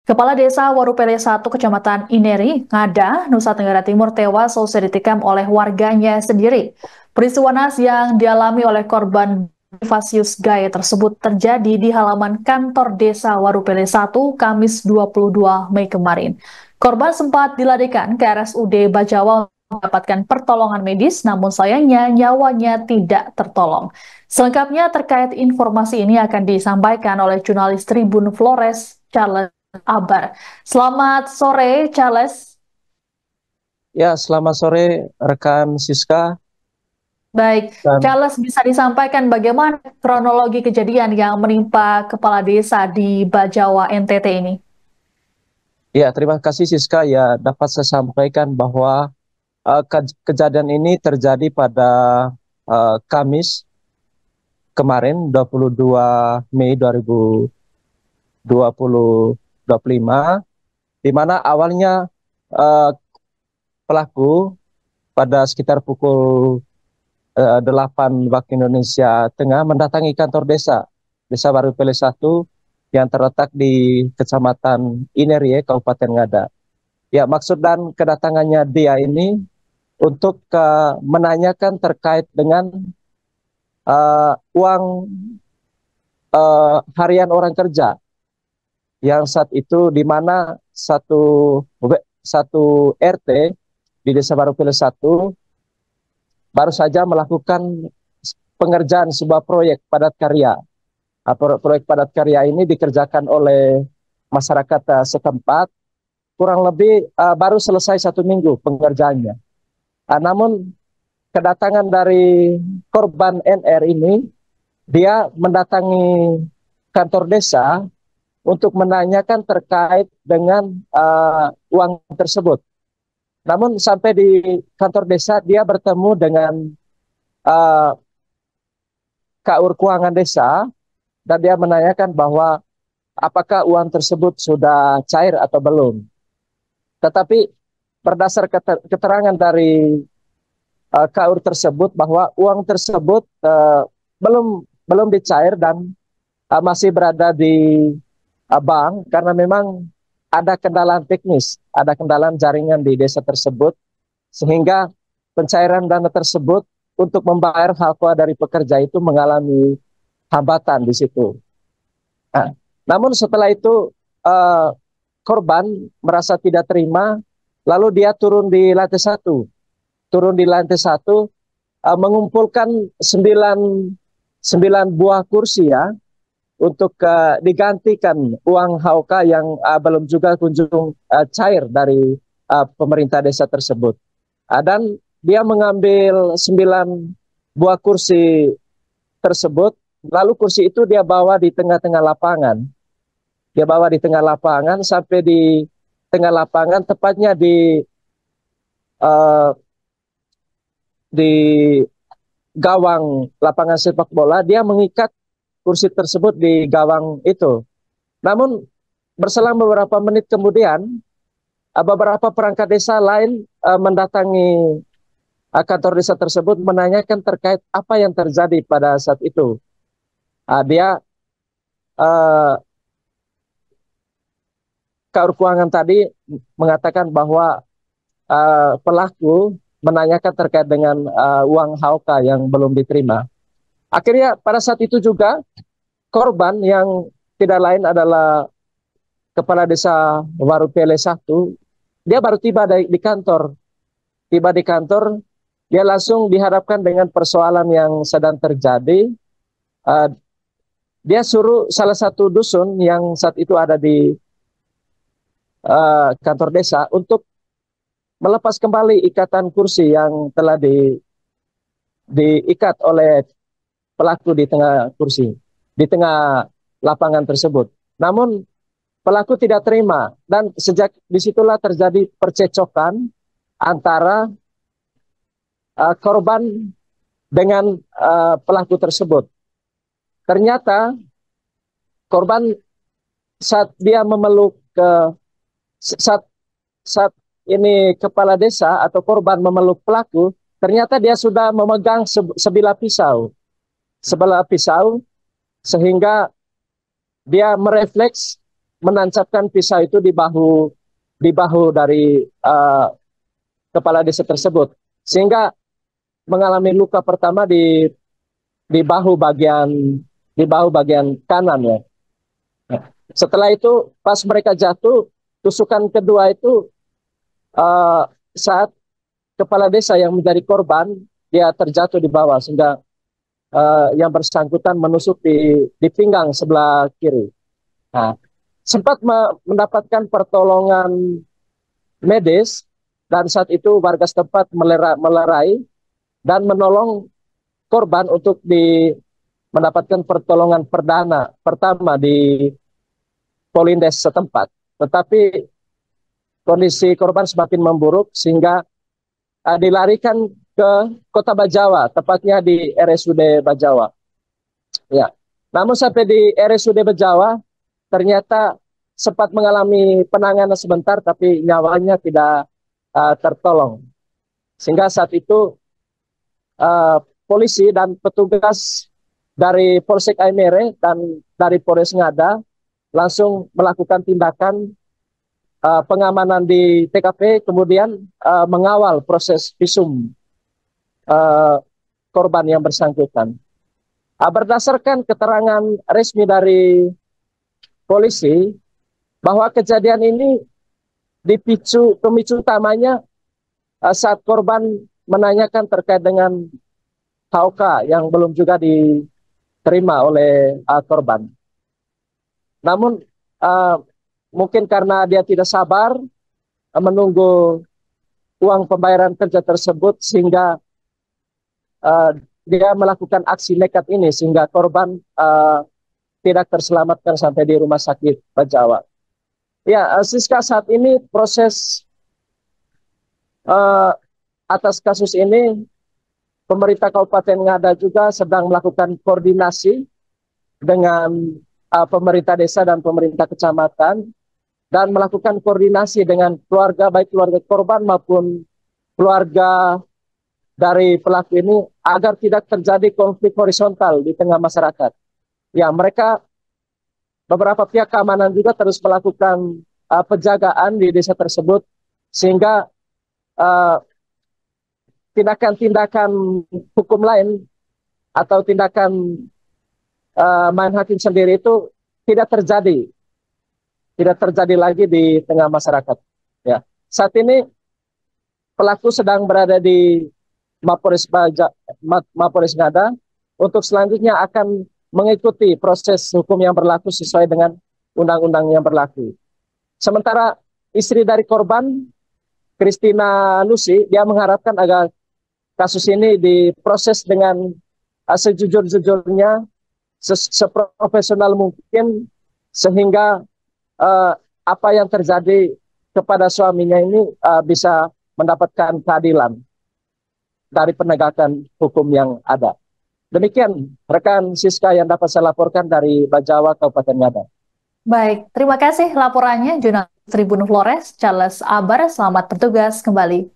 Kepala Desa Warupele 1 Kecamatan Ineri, Ngada, Nusa Tenggara Timur tewas usai ditikam oleh warganya sendiri. Peristiwa naas yang dialami oleh korban Vasius Gaya tersebut terjadi di halaman kantor Desa Warupele 1 Kamis 22 Mei kemarin. Korban sempat dilarikan ke RSUD Bajawa mendapatkan pertolongan medis, namun sayangnya nyawanya tidak tertolong. Selengkapnya terkait informasi ini akan disampaikan oleh jurnalis Tribun Flores, Charles Abar. Selamat sore, Charles. Ya, selamat sore rekan Siska Baik, dan Charles, bisa disampaikan bagaimana kronologi kejadian yang menimpa kepala desa di Bajawa, NTT ini? ya terima kasih Siska, ya dapat saya sampaikan bahwa kejadian ini terjadi pada Kamis kemarin 22 Mei 2025, di mana awalnya eh, pelaku pada sekitar pukul 8 waktu Indonesia Tengah mendatangi kantor Desa Baru Pele 1 yang terletak di Kecamatan Inerie, Kabupaten Ngada. Ya, maksud dan kedatangannya dia ini untuk menanyakan terkait dengan uang harian orang kerja yang saat itu di mana satu RT di Desa Baru Pele 1 baru saja melakukan pengerjaan sebuah proyek padat karya. Proyek padat karya ini dikerjakan oleh masyarakat setempat, kurang lebih baru selesai 1 minggu pengerjaannya. Namun kedatangan dari korban NR ini, dia mendatangi kantor desa untuk menanyakan terkait dengan uang tersebut. Namun sampai di kantor desa, dia bertemu dengan uh, KUR Keuangan Desa, dan dia menanyakan bahwa apakah uang tersebut sudah cair atau belum. Tetapi berdasar keterangan dari KUR tersebut bahwa uang tersebut belum belum dicair dan masih berada di bank karena memang ada kendala teknis, ada kendala jaringan di desa tersebut sehingga pencairan dana tersebut untuk membayar hak dari pekerja itu mengalami hambatan di situ. Nah, namun setelah itu eh, korban merasa tidak terima, lalu dia turun di lantai satu, mengumpulkan 9 buah kursi ya untuk digantikan uang HOK yang belum juga kunjung cair dari pemerintah desa tersebut. Dan dia mengambil 9 buah kursi tersebut, lalu kursi itu dia bawa di tengah-tengah lapangan. Dia bawa di tengah lapangan sampai di tengah lapangan, tepatnya uh, di gawang lapangan sepak bola. Dia mengikat kursi tersebut di gawang itu. Namun berselang beberapa menit kemudian, beberapa perangkat desa lain mendatangi kantor desa tersebut menanyakan terkait apa yang terjadi pada saat itu. Dia uh, KUR Keuangan tadi mengatakan bahwa pelaku menanyakan terkait dengan uang HOK yang belum diterima. Akhirnya pada saat itu juga korban yang tidak lain adalah Kepala Desa Warupele 1, dia baru tiba di kantor. Tiba di kantor, dia langsung dihadapkan dengan persoalan yang sedang terjadi. Uh, Dia suruh salah satu dusun yang saat itu ada di kantor desa untuk melepas kembali ikatan kursi yang telah diikat oleh pelaku di tengah kursi, di tengah lapangan tersebut. Namun pelaku tidak terima dan sejak disitulah terjadi percecokan antara korban dengan pelaku tersebut. Ternyata korban saat dia memeluk saat saat ini kepala desa atau korban memeluk pelaku, ternyata dia sudah memegang sebilah pisau sehingga dia merefleks menancapkan pisau itu di bahu dari kepala desa tersebut, sehingga mengalami luka pertama di bahu bagian kanan ya. Setelah itu pas mereka jatuh, tusukan kedua itu saat kepala desa yang menjadi korban dia terjatuh di bawah, sehingga yang bersangkutan menusuk di pinggang sebelah kiri. Nah, sempat mendapatkan pertolongan medis, dan saat itu warga setempat melerai dan menolong korban untuk mendapatkan pertolongan pertama di Polindes setempat. Tetapi kondisi korban semakin memburuk sehingga dilarikan ke Kota Bajawa, tepatnya di RSUD Bajawa. Ya. Namun sampai di RSUD Bajawa ternyata sempat mengalami penanganan sebentar, tapi nyawanya tidak tertolong. Sehingga saat itu polisi dan petugas dari Polsek Aimere dan dari Polres Ngada langsung melakukan tindakan pengamanan di TKP, kemudian mengawal proses visum korban yang bersangkutan. Berdasarkan keterangan resmi dari polisi, bahwa kejadian ini pemicu utamanya saat korban menanyakan terkait dengan HOK yang belum juga diterima oleh korban. Namun mungkin karena dia tidak sabar menunggu uang pembayaran kerja tersebut, sehingga dia melakukan aksi nekat ini, sehingga korban tidak terselamatkan sampai di rumah sakit Bajawa. Ya, Siska, saat ini proses atas kasus ini pemerintah Kabupaten Ngada juga sedang melakukan koordinasi dengan pemerintah desa dan pemerintah kecamatan, dan melakukan koordinasi dengan keluarga, baik keluarga korban maupun keluarga dari pelaku ini, agar tidak terjadi konflik horizontal di tengah masyarakat. Ya, beberapa pihak keamanan juga terus melakukan penjagaan di desa tersebut, sehingga tindakan-tindakan hukum lain atau tindakan main hakim sendiri itu tidak terjadi lagi di tengah masyarakat. Ya, saat ini pelaku sedang berada di Mapolres Ngada, untuk selanjutnya akan mengikuti proses hukum yang berlaku sesuai dengan undang-undang yang berlaku. Sementara istri dari korban, Christina Lucy, dia mengharapkan agar kasus ini diproses dengan sejujur-jujurnya, seprofesional mungkin, sehingga apa yang terjadi kepada suaminya ini bisa mendapatkan keadilan dari penegakan hukum yang ada. Demikian rekan Siska yang dapat saya laporkan dari Bajawa, Kabupaten Ngada. Baik, terima kasih laporannya Jurnalis Tribun Flores, Charles Abar. Selamat bertugas kembali.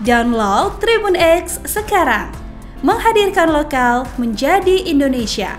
Download Tribun X sekarang, menghadirkan lokal menjadi Indonesia.